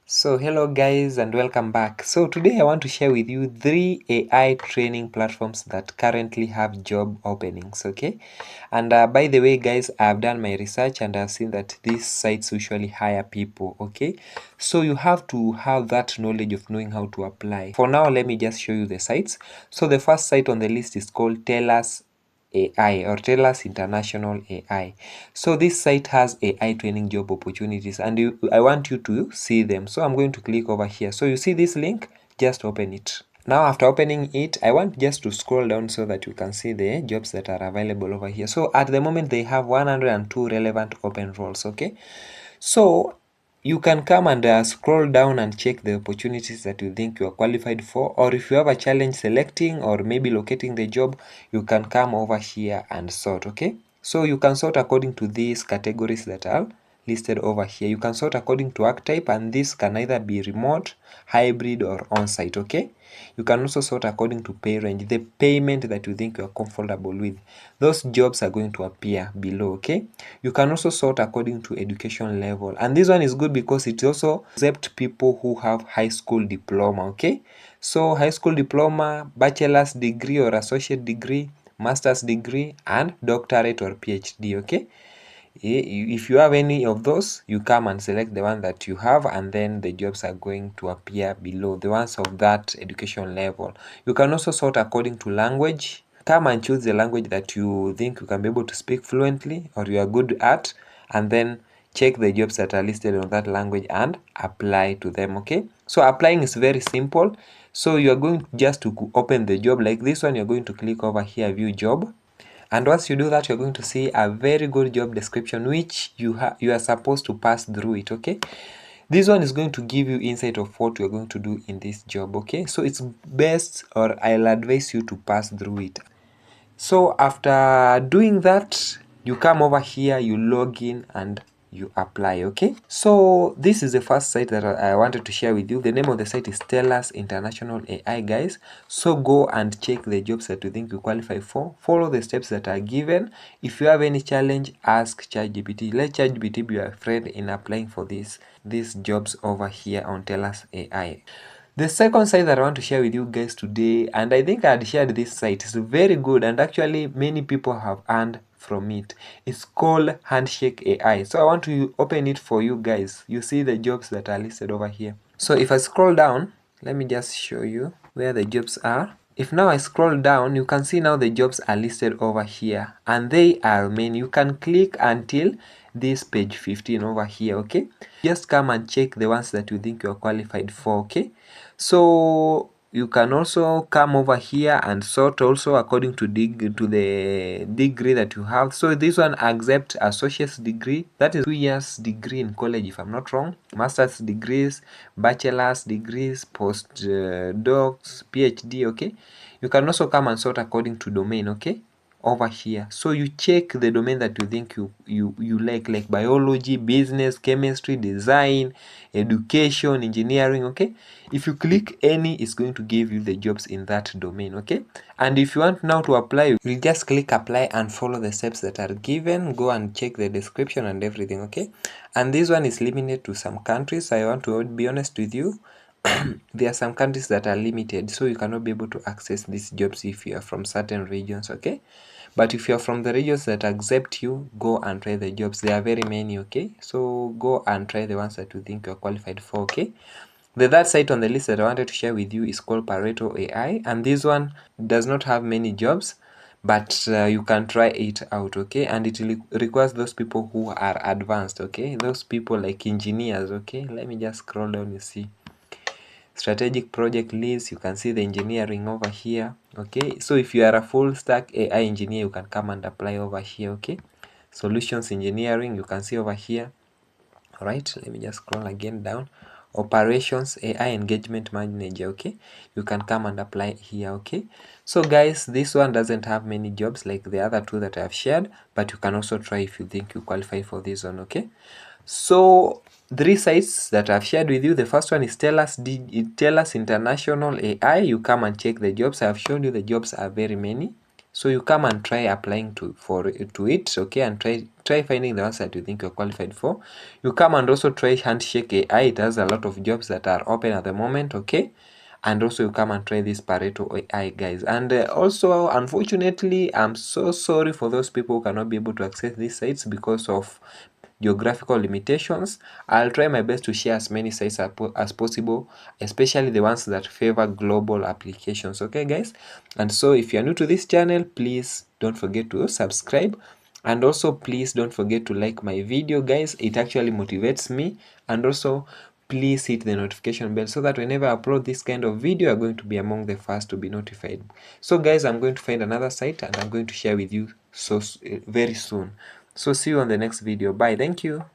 So hello guys and welcome back. So today I want to share with you 3 AI training platforms that currently have job openings, okay? And by the way guys, I've done my research and I've seen that these sites usually hire people, okay? So you have to have that knowledge of knowing how to apply. For now, let me just show you the sites. So the first site on the list is called Telus AI or Telus International AI. So this site has AI training job opportunities and I want you to see them. So I'm going to click over here. So you see this link, just open it. Now after opening it, I want just to scroll down so that you can see the jobs that are available over here. So at the moment they have 102 relevant open roles, okay? So you can come and scroll down and check the opportunities that you think you are qualified for, or if you have a challenge selecting or maybe locating the job, you can come over here and sort, okay? So you can sort according to these categories that are listed over here. You can sort according to work type, and this can either be remote, hybrid, or on-site, okay? You can also sort according to pay range, the payment that you think you are comfortable with. Those jobs are going to appear below, okay? You can also sort according to education level, and this one is good because it also accepts people who have high school diploma, okay? So high school diploma, bachelor's degree or associate degree, master's degree, and doctorate or PhD, okay? If you have any of those, you come and select the one that you have, and then the jobs are going to appear below, the ones of that education level. You can also sort according to language. Come and choose the language that you think you can be able to speak fluently or you are good at, and then check the jobs that are listed on that language and apply to them, okay? So applying is very simple. So you are going just to open the job like this one. You're going to click over here, view job. And once you do that, you're going to see a very good job description which you are supposed to pass through it, okay? This one is going to give you insight of what you're going to do in this job, okay? So it's best, or I'll advise you to pass through it. So after doing that, you come over here, you log in and you apply, okay? So this is the first site that I wanted to share with you. The name of the site is Telus International AI, guys. So go and check the jobs that you think you qualify for. Follow the steps that are given. If you have any challenge, ask ChatGPT. Let ChatGPT be your friend in applying for these jobs over here on Telus AI. The second site that I want to share with you guys today, and I think I had shared this site, is very good and actually many people have earned from it. It's called Handshake AI. So I want to open it for you guys. You see the jobs that are listed over here. So if I scroll down, let me just show you where the jobs are. If now I scroll down, you can see now the jobs are listed over here, and they are many. You can click until this page 15 over here, okay? Just come and check the ones that you think you are qualified for, okay? So you can also come over here and sort also according to the degree that you have. So this one accept associate's degree, that is 2 years degree in college if I'm not wrong, master's degrees, bachelor's degrees, docs, PhD, okay? You can also come and sort according to domain, okay? Over here, so you check the domain that you think you like biology, business, chemistry, design, education, engineering, okay? If you click any, it's going to give you the jobs in that domain, okay? And if you want now to apply, you just click apply and follow the steps that are given. Go and check the description and everything, okay? And this one is limited to some countries. I want to be honest with you. There are some countries that are limited, so you cannot be able to access these jobs if you are from certain regions, okay? But if you're from the regions that accept you, go and try the jobs. There are very many, okay? So go and try the ones that you think you're qualified for, okay? The third site on the list that I wanted to share with you is called Pareto AI, and this one does not have many jobs, but you can try it out, okay? And it requires those people who are advanced, okay? Those people like engineers, okay? Let me just scroll down, you see. Strategic project leads, you can see the engineering over here, okay? So if you are a full stack AI engineer, you can come and apply over here, okay? Solutions engineering, you can see over here. All right, let me just scroll again down. Operations AI engagement manager, okay? You can come and apply here, okay? So guys, this one doesn't have many jobs like the other two that I have shared, but you can also try if you think you qualify for this one, okay? So 3 sites that I've shared with you. The first one is Telus International AI. You come and check the jobs. I have shown you the jobs are very many. So you come and try applying to it, okay, and try finding the ones that you think you're qualified for. You come and also try Handshake AI. It has a lot of jobs that are open at the moment, okay. And also you come and try this Pareto AI, guys. And also, unfortunately, I'm so sorry for those people who cannot be able to access these sites because of geographical limitations. I'll try my best to share as many sites as possible, especially the ones that favor global applications, okay guys. And so if you're new to this channel, please don't forget to subscribe, and also please don't forget to like my video, guys. It actually motivates me. And also please hit the notification bell so that whenever I upload this kind of video, you're going to be among the first to be notified. So guys, I'm going to find another site and I'm going to share with you very soon. So see you on the next video. Bye. Thank you.